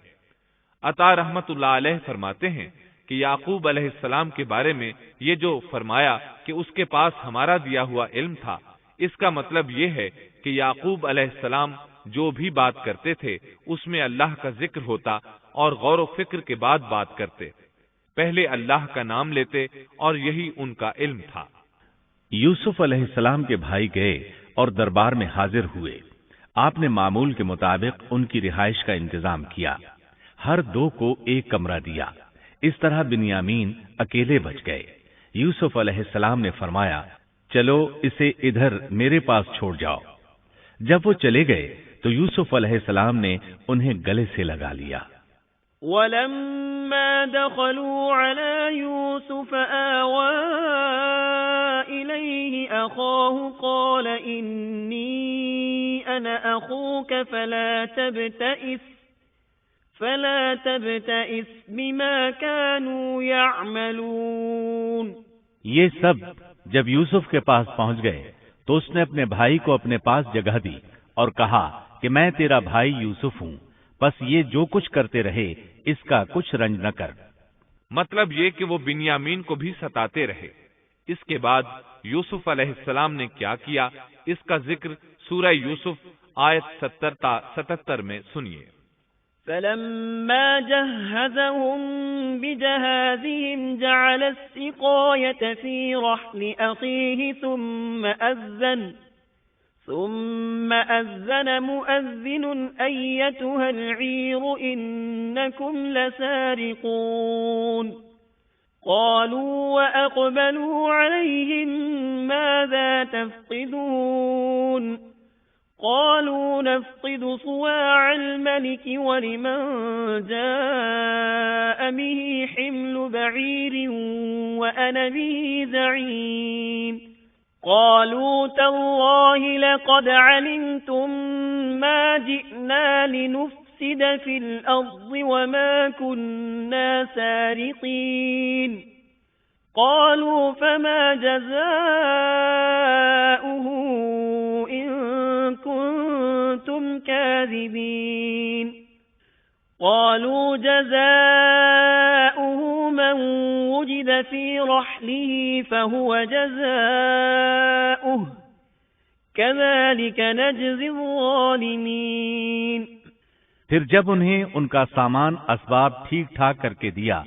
عطا رحمت اللہ علیہ فرماتے ہیں کہ یعقوب علیہ السلام کے بارے میں یہ جو فرمایا کہ اس کے پاس ہمارا دیا ہوا علم تھا، اس کا مطلب یہ ہے کہ یعقوب علیہ السلام جو بھی بات کرتے تھے اس میں اللہ کا ذکر ہوتا اور غور و فکر کے بعد بات کرتے، پہلے اللہ کا نام لیتے، اور یہی ان کا علم تھا۔ یوسف علیہ السلام کے بھائی گئے اور دربار میں حاضر ہوئے۔ آپ نے معمول کے مطابق ان کی رہائش کا انتظام کیا، ہر دو کو ایک کمرہ دیا۔ اس طرح بنیامین اکیلے بچ گئے۔ یوسف علیہ السلام نے فرمایا چلو اسے ادھر میرے پاس چھوڑ جاؤ۔ جب وہ چلے گئے تو یوسف علیہ السلام نے انہیں گلے سے لگا لیا۔ وَلَمَّا دَخَلُوا عَلَى يُوسُفَ آوَى إِلَيْهِ أَخَاهُ قَالَ إِنِّي أَنَا أَخُوكَ فلا تبتئس بما كانوا يعملون۔ یہ سب جب یوسف کے پاس پہنچ گئے تو اس نے اپنے بھائی کو اپنے پاس جگہ دی اور کہا کہ میں تیرا بھائی یوسف ہوں، بس یہ جو کچھ کرتے رہے اس کا کچھ رنج نہ کر۔ مطلب یہ کہ وہ بنیامین کو بھی ستاتے رہے۔ اس کے بعد یوسف علیہ السلام نے کیا کیا، اس کا ذکر سورہ یوسف آیت 70 تا 77 میں سنیے۔ فَلَمَّا جَهَّزَهُم بِجَهَازِهِمْ جَعَلَ السِّقَايَةَ فِي رَحْلِ أَخِيهِ ثم أذن مؤذن أيتها العير إنكم لسارقون قالوا وأقبلوا عليهم ماذا تفقدون قالوا نفقد صواع الملك ولمن جاء به حمل بعير وأنا به زعيم قالوا تالله لقد علمتم ما جئنا لنفسد في الأرض وما كنا سارقين قالوا فما جزاؤه إن كنتم كاذبين قالوا جزاؤه من وجد في رحله فهو جزاؤه كذلك نجزي الظالمين پھر جب انہیں ان کا سامان اسباب ٹھیک ٹھاک کر کے دیا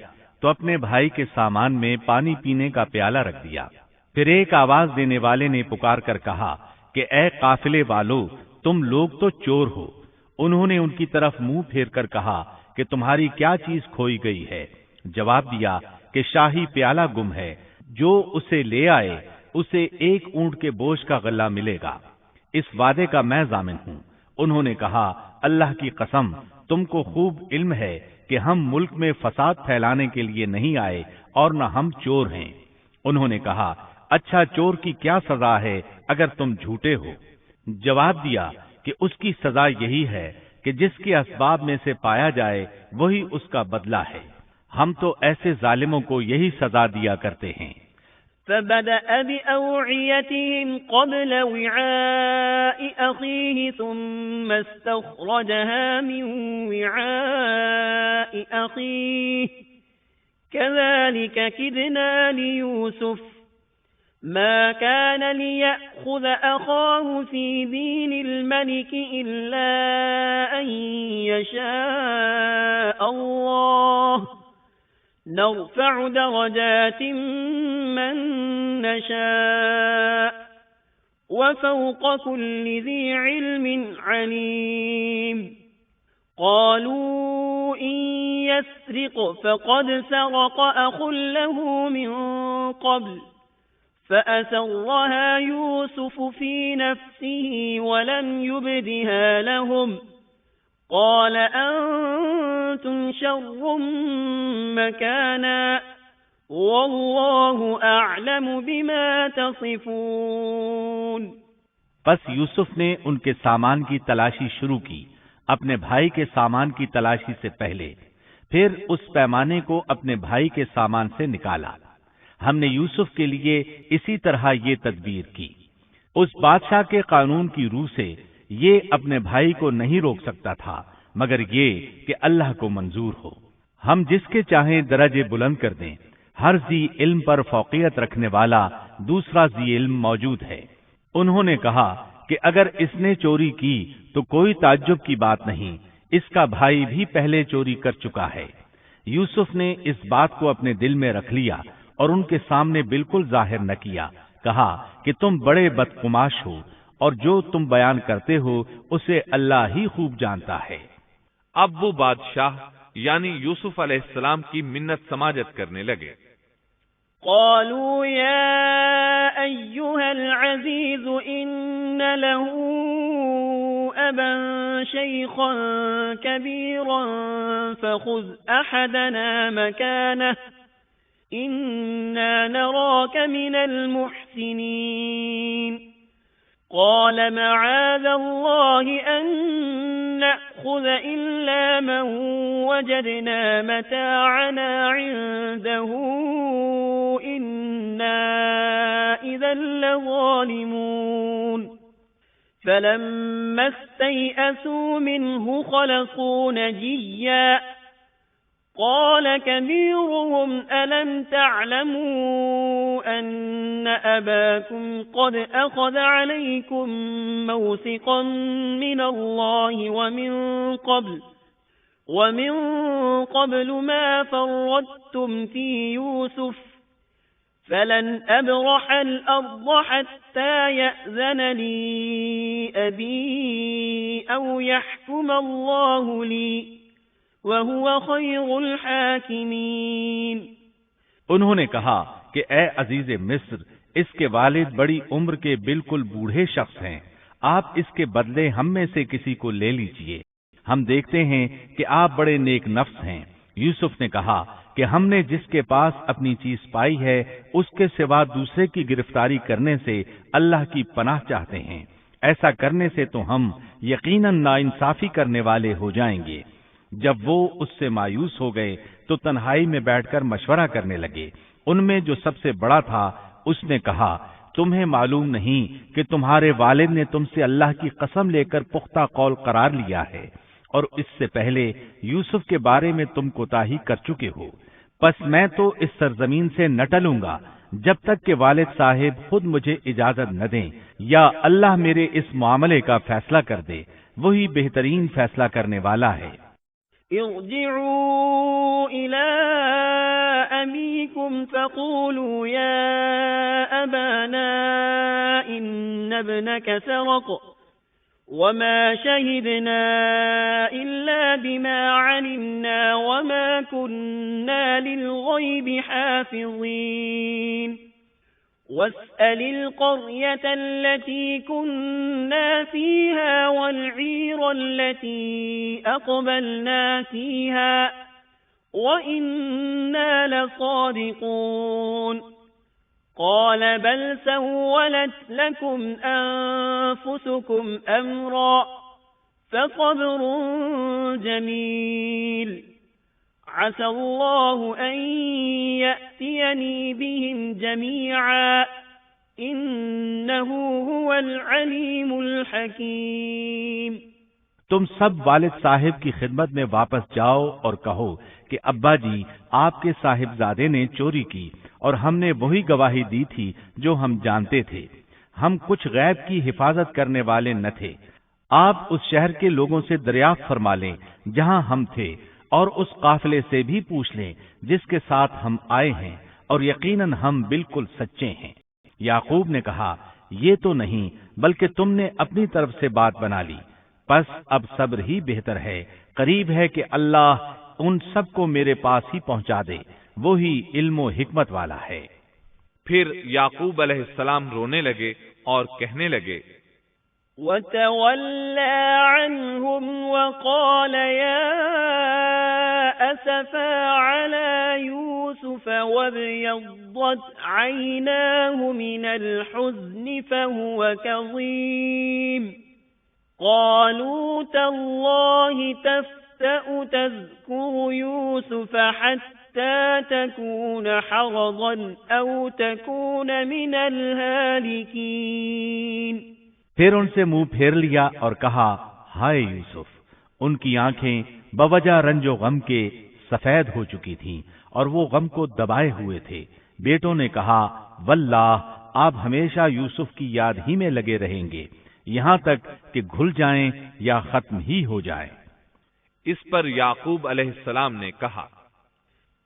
تو اپنے بھائی کے سامان میں پانی پینے کا پیالہ رکھ دیا۔ پھر ایک آواز دینے والے نے پکار کر کہا کہ اے قافلے والو، تم لوگ تو چور ہو۔ انہوں نے ان کی طرف منہ پھیر کر کہا کہ تمہاری کیا چیز کھوئی گئی ہے؟ جواب دیا کہ شاہی پیالہ گم ہے، جو اسے لے آئے اسے ایک اونٹ کے بوجھ کا غلہ ملے گا، اس وعدے کا میں ضامن ہوں۔ انہوں نے کہا اللہ کی قسم، تم کو خوب علم ہے کہ ہم ملک میں فساد پھیلانے کے لیے نہیں آئے اور نہ ہم چور ہیں۔ انہوں نے کہا اچھا چور کی کیا سزا ہے اگر تم جھوٹے ہو؟ جواب دیا کہ اس کی سزا یہی ہے کہ جس کے اسباب میں سے پایا جائے وہی اس کا بدلہ ہے، ہم تو ایسے ظالموں کو یہی سزا دیا کرتے ہیں۔ فبدأ بأوعيتهم قبل وعاء أخيه ثم استخرجها من وعاء أخيه كذلك كدنا ليوسف ما كان ليأخذ أخاه في دين الملك إلا أن يشاء الله نرفع درجات من نشاء وفوق كل ذي علم عليم قالوا إن يسرق فقد سرق أخ له من قبل فأسرها يوسف في نفسه ولم يبدها لهم قال أنتم شر مكانا والله أعلم بما تصفون۔ پس یوسف نے ان کے سامان کی تلاشی شروع کی اپنے بھائی کے سامان کی تلاشی سے پہلے، پھر اس پیمانے کو اپنے بھائی کے سامان سے نکالا۔ ہم نے یوسف کے لیے اسی طرح یہ تدبیر کی۔ اس بادشاہ کے قانون کی روح سے یہ اپنے بھائی کو نہیں روک سکتا تھا مگر یہ کہ اللہ کو منظور ہو۔ ہم جس کے چاہیں درجے بلند کر دیں، ہر ذی علم پر فوقیت رکھنے والا دوسرا ذی علم موجود ہے۔ انہوں نے کہا کہ اگر اس نے چوری کی تو کوئی تعجب کی بات نہیں، اس کا بھائی بھی پہلے چوری کر چکا ہے۔ یوسف نے اس بات کو اپنے دل میں رکھ لیا اور ان کے سامنے بالکل ظاہر نہ کیا، کہا کہ تم بڑے بدقماش ہو اور جو تم بیان کرتے ہو اسے اللہ ہی خوب جانتا ہے۔ اب وہ بادشاہ یعنی یوسف علیہ السلام کی منت سماجت کرنے لگے۔ قالوا يا أيها العزيز إن له أبا شيخا كبيرا فخذ أحدنا مكانه إنا نراك من المحسنين قال معاذ الله أن نأخذ إلا من وجدنا متاعنا عنده إنا إذا لظالمون فلما استيئسوا منه خلصوا نجيا قال كبيرهم ألم تعلموا أن أباكم قد أخذ عليكم موثقا من الله ومن قبل ما فرطتم في يوسف فلن أبرح الأرض حتى يأذن لي أبي أو يحكم الله لي وهو خير الحاكمين۔ انہوں نے کہا کہ اے عزیز مصر، اس کے والد بڑی عمر کے بالکل بوڑھے شخص ہیں، آپ اس کے بدلے ہم میں سے کسی کو لے لیجئے، ہم دیکھتے ہیں کہ آپ بڑے نیک نفس ہیں۔ یوسف نے کہا کہ ہم نے جس کے پاس اپنی چیز پائی ہے اس کے سوا دوسرے کی گرفتاری کرنے سے اللہ کی پناہ چاہتے ہیں، ایسا کرنے سے تو ہم یقیناً ناانصافی کرنے والے ہو جائیں گے۔ جب وہ اس سے مایوس ہو گئے تو تنہائی میں بیٹھ کر مشورہ کرنے لگے۔ ان میں جو سب سے بڑا تھا اس نے کہا، تمہیں معلوم نہیں کہ تمہارے والد نے تم سے اللہ کی قسم لے کر پختہ قول قرار لیا ہے، اور اس سے پہلے یوسف کے بارے میں تم کوتاہی کر چکے ہو، پس میں تو اس سرزمین سے نہ ٹلوں گا جب تک کہ والد صاحب خود مجھے اجازت نہ دیں یا اللہ میرے اس معاملے کا فیصلہ کر دے، وہی بہترین فیصلہ کرنے والا ہے۔ ارجعوا إلى أبيكم فقولوا يا أبانا إن ابنك سرق وما شهدنا إلا بما علمنا وما كنا للغيب حافظين واسأل القرية التي كنا فيها والعير التي أقبلنا فيها وإنا لصادقون قال بل سولت لكم أنفسكم أمرا فصبر جميل عسى الله أن يأتيني بهم جميعا إنه هو العليم الحكيم۔ تم سب والد صاحب کی خدمت میں واپس جاؤ اور کہو کہ ابا جی آپ کے صاحبزادے نے چوری کی اور ہم نے وہی گواہی دی تھی جو ہم جانتے تھے، ہم کچھ غیب کی حفاظت کرنے والے نہ تھے۔ آپ اس شہر کے لوگوں سے دریافت فرما لیں جہاں ہم تھے، اور اس قافلے سے بھی پوچھ لیں جس کے ساتھ ہم آئے ہیں، اور یقیناً ہم بالکل سچے ہیں۔ یعقوب نے کہا، یہ تو نہیں بلکہ تم نے اپنی طرف سے بات بنا لی، پس اب صبر ہی بہتر ہے، قریب ہے کہ اللہ ان سب کو میرے پاس ہی پہنچا دے، وہی علم و حکمت والا ہے۔ پھر یعقوب علیہ السلام رونے لگے اور کہنے لگے، وَتَوَلَّى عَنْهُمْ وَقَالَ يَا أَسَفَا عَلَى يُوسُفَ وَابْيَضَّتْ عَيْنَاهُ مِنَ الْحُزْنِ فَهُوَ كَظِيمٌ قَالُوا تَاللَّهِ تَفْتَأُ تَذْكُرُ يُوسُفَ حَتَّى تَكُونَ حَرَضًا أَوْ تَكُونَ مِنَ الْهَالِكِينَ۔ پھر ان سے منہ پھیر لیا اور کہا، ہائے یوسف۔ ان کی آنکھیں بوجہ رنج و غم کے سفید ہو چکی تھیں اور وہ غم کو دبائے ہوئے تھے۔ بیٹوں نے کہا، واللہ آپ ہمیشہ یوسف کی یاد ہی میں لگے رہیں گے، یہاں تک کہ گھل جائیں یا ختم ہی ہو جائیں۔ اس پر یعقوب علیہ السلام نے کہا،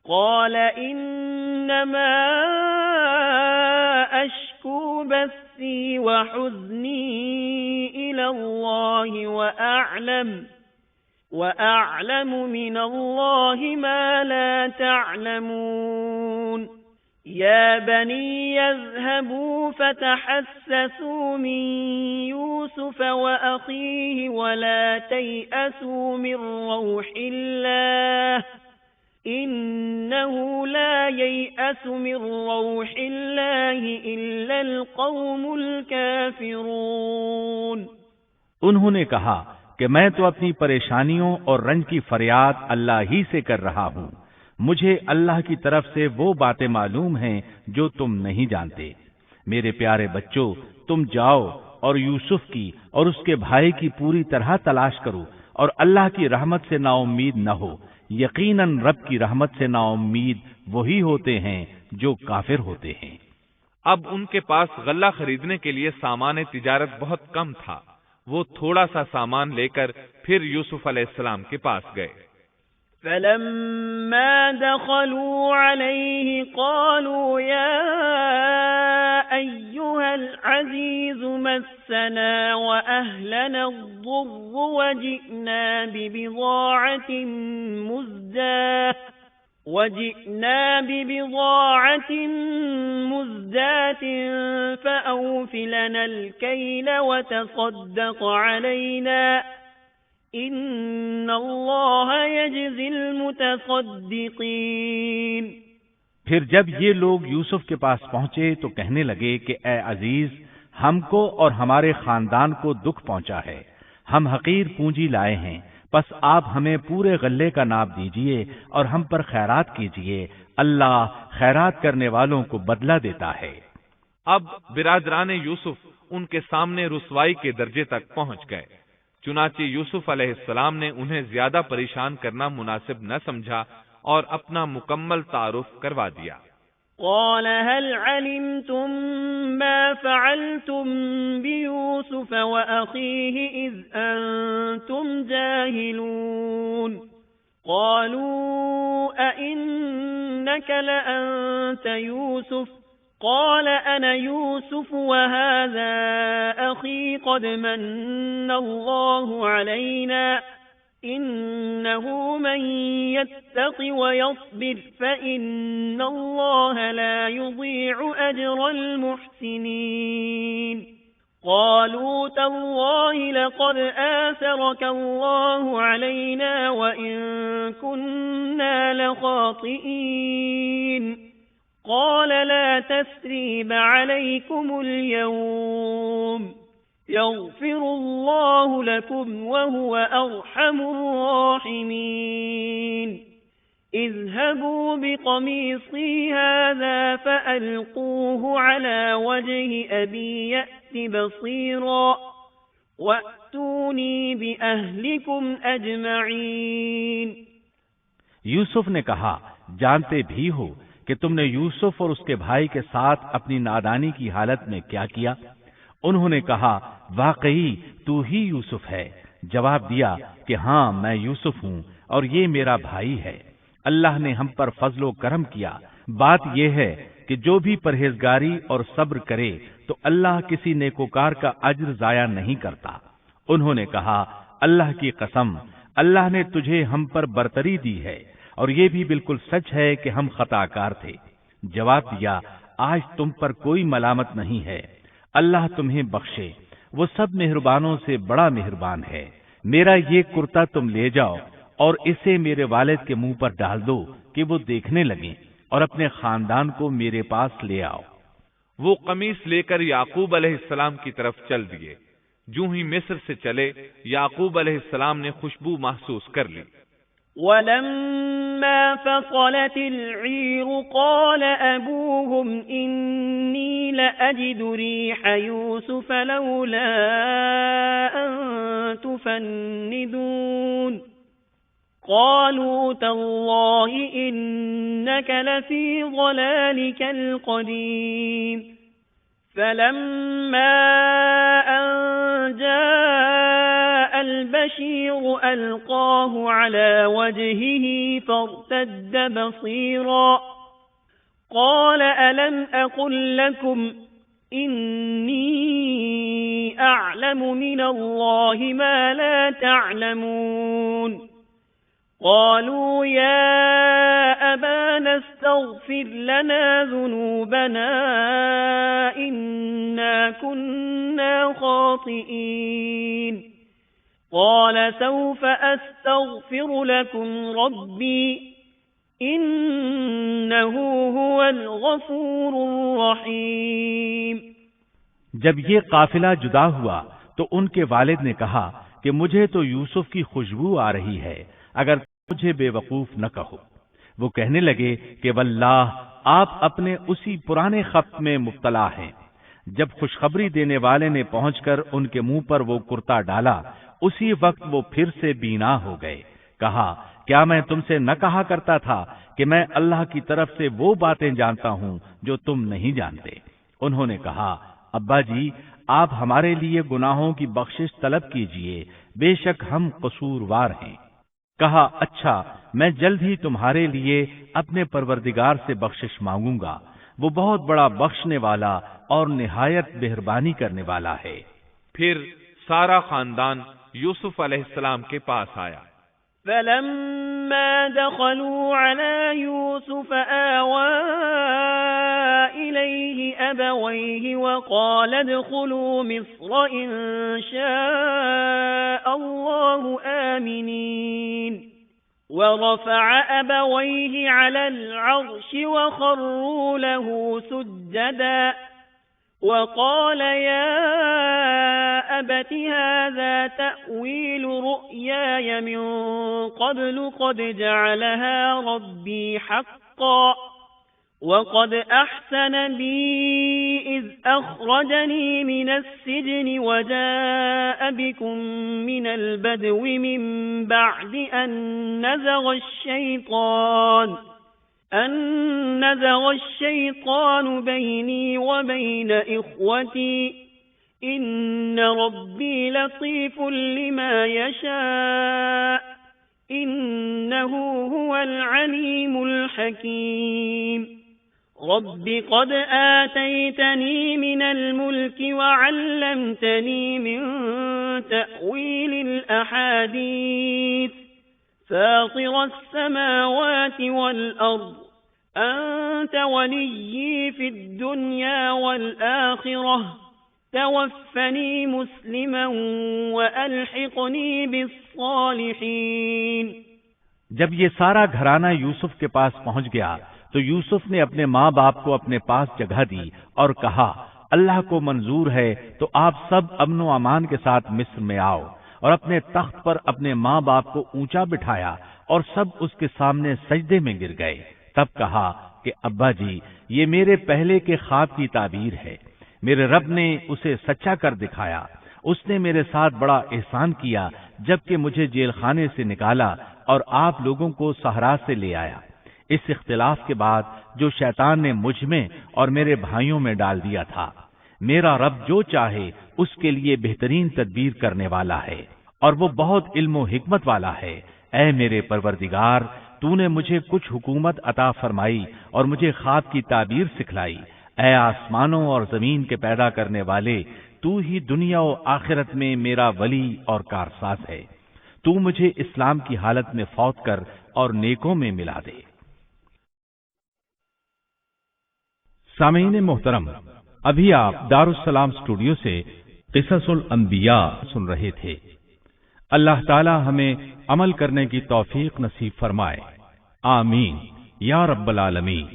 قال انما اشکو بثی وحزنی الى اللہ واعلم من اللہ ما لا تعلمون يا بني يذهبوا فتحسسوا من يوسف وأخيه ولا تيأسوا من روح الله إنه لا ييأس من روح الله إلا القوم الكافرون۔ انہوں نے کہا کہ میں تو اپنی پریشانیوں اور رنج کی فریاد اللہ ہی سے کر رہا ہوں، مجھے اللہ کی طرف سے وہ باتیں معلوم ہیں جو تم نہیں جانتے۔ میرے پیارے بچوں، تم جاؤ اور یوسف کی اور اس کے بھائی کی پوری طرح تلاش کرو اور اللہ کی رحمت سے نا امید نہ ہو، یقیناً رب کی رحمت سے نا امید وہی ہوتے ہیں جو کافر ہوتے ہیں۔ اب ان کے پاس غلہ خریدنے کے لیے سامان تجارت بہت کم تھا، وہ تھوڑا سا سامان لے کر پھر یوسف علیہ السلام کے پاس گئے۔ فلما دخلوا عليه قالوا يا أيها العزيز مسنا وأهلنا الضر وجئنا ببضاعة مزجاة فأوف لنا الكيل وتصدق علينا إن الله يجزي المتصدقين۔ پھر جب یہ لوگ یوسف کے پاس پہنچے تو کہنے لگے کہ اے عزیز، ہم کو اور ہمارے خاندان کو دکھ پہنچا ہے، ہم حقیر پونجی لائے ہیں، پس آپ ہمیں پورے غلے کا ناب دیجئے اور ہم پر خیرات کیجئے، اللہ خیرات کرنے والوں کو بدلہ دیتا ہے۔ اب برادران یوسف ان کے سامنے رسوائی کے درجے تک پہنچ گئے، چنانچہ یوسف علیہ السلام نے انہیں زیادہ پریشان کرنا مناسب نہ سمجھا اور اپنا مکمل تعارف کروا دیا۔ قال هل علمتم ما فعلتم بيوسف وأخيه إذ أنتم جاهلون قالوا أئنك لأنت يوسف قال أنا يوسف وهذا أخي قد من الله علينا إنه من يتق ويصبر فإن الله لا يضيع أجر المحسنين قالوا تالله لقد آثرك الله علينا وإن كنا لخاطئين قال لا تثريب عليكم اليوم يغفر الله لكم وهو أرحم الراحمين اذهبوا بقميصي هذا فألقوه على وجه أبي يأت بصيرا وأتوني بأهلكم أجمعين۔ یوسف نے کہا جانتے بھی ہو کہ تم نے یوسف اور اس کے بھائی کے ساتھ اپنی نادانی کی حالت میں کیا کیا؟ انہوں نے کہا واقعی تو ہی یوسف ہے۔ جواب دیا کہ ہاں میں یوسف ہوں اور یہ میرا بھائی ہے۔ اللہ نے ہم پر فضل و کرم کیا۔ بات یہ ہے کہ جو بھی پرہیزگاری اور صبر کرے تو اللہ کسی نیکوکار کا اجر ضائع نہیں کرتا۔ انہوں نے کہا اللہ کی قسم، اللہ نے تجھے ہم پر برتری دی ہے اور یہ بھی بالکل سچ ہے کہ ہم خطا کار تھے۔ جواب دیا آج تم پر کوئی ملامت نہیں ہے، اللہ تمہیں بخشے، وہ سب مہربانوں سے بڑا مہربان ہے۔ میرا یہ کرتا تم لے جاؤ اور اسے میرے والد کے منہ پر ڈال دو کہ وہ دیکھنے لگیں اور اپنے خاندان کو میرے پاس لے آؤ۔ وہ قمیص لے کر یعقوب علیہ السلام کی طرف چل دیے۔ جو ہی مصر سے چلے یعقوب علیہ السلام نے خوشبو محسوس کر لی۔ ولما فصلت العير قال أبوهم إني لأجد ريح يوسف لولا أن تفندون قالوا تالله إنك لفي ضلالك القديم فلما أن جاء البشير ألقاه على وجهه فارتد بصيرا قال ألم أقل لكم إني أعلم من الله ما لا تعلمون قالوا يا أبانا استغفر لنا ذنوبنا إنا كنا خاطئين قال سوف أستغفر لكم ربي إنه هو الغفور الرحيم۔ جب یہ قافلہ جدا ہوا تو ان کے والد نے کہا کہ مجھے تو یوسف کی خوشبو آ رہی ہے، اگر مجھے بے وقوف نہ کہو۔ وہ کہنے لگے کہ واللہ آپ اپنے اسی پرانے خط میں مبتلا ہیں۔ جب خوشخبری دینے والے نے پہنچ کر ان کے منہ پر وہ کرتا ڈالا اسی وقت وہ پھر سے بینا ہو گئے۔ کہا کیا میں تم سے نہ کہا کرتا تھا کہ میں اللہ کی طرف سے وہ باتیں جانتا ہوں جو تم نہیں جانتے؟ انہوں نے کہا ابا جی آپ ہمارے لیے گناہوں کی بخشش طلب کیجئے، بے شک ہم قصوروار ہیں۔ کہا اچھا میں جلد ہی تمہارے لیے اپنے پروردگار سے بخشش مانگوں گا، وہ بہت بڑا بخشنے والا اور نہایت مہربانی کرنے والا ہے۔ پھر سارا خاندان یوسف علیہ السلام کے پاس آیا۔ فلما دخلوا على يوسف آوى إليه أبويه وقال ادخلوا مصر إن شاء الله آمنين ورفع أبويه على العرش وخروا له سجدا وقال يا أبت هذا تأويل رؤياي من قبل قد جعلها ربي حقا وقد أحسن بي إذ أخرجني من السجن وجاء بكم من البدو من بعد أن نزغ الشيطان بيني وبين إخوتي إن ربي لطيف لما يشاء إنه هو العليم الحكيم رب قد آتيتني من الملك وعلمتني من تأويل الأحاديث فاطر السماوات والأرض أنت وليي في الدنيا والآخرة توفني مسلما وألحقني بالصالحين۔ جب یہ سارا گھرانہ یوسف کے پاس پہنچ گیا تو یوسف نے اپنے ماں باپ کو اپنے پاس جگہ دی اور کہا اللہ کو منظور ہے تو آپ سب امن و امان کے ساتھ مصر میں آؤ، اور اپنے تخت پر اپنے ماں باپ کو اونچا بٹھایا اور سب اس کے سامنے سجدے میں گر گئے۔ تب کہا کہ ابا جی یہ میرے پہلے کے خواب کی تعبیر ہے، میرے رب نے اسے سچا کر دکھایا، اس نے میرے ساتھ بڑا احسان کیا جبکہ مجھے جیل خانے سے نکالا اور آپ لوگوں کو صحرا سے لے آیا۔ اس اختلاف کے بعد جو شیطان نے مجھ میں اور میرے بھائیوں میں ڈال دیا تھا، میرا رب جو چاہے اس کے لیے بہترین تدبیر کرنے والا ہے اور وہ بہت علم و حکمت والا ہے۔ اے میرے پروردگار تو نے مجھے کچھ حکومت عطا فرمائی اور مجھے خواب کی تعبیر سکھلائی۔ اے آسمانوں اور زمین کے پیدا کرنے والے، تو ہی دنیا و آخرت میں میرا ولی اور کارساز ہے۔ تو مجھے اسلام کی حالت میں فوت کر اور نیکوں میں ملا دے۔ سامعین محترم، ابھی آپ دارالسلام اسٹوڈیو سے قصص الانبیاء سن رہے تھے۔ اللہ تعالی ہمیں عمل کرنے کی توفیق نصیب فرمائے، آمین یا رب العالمین۔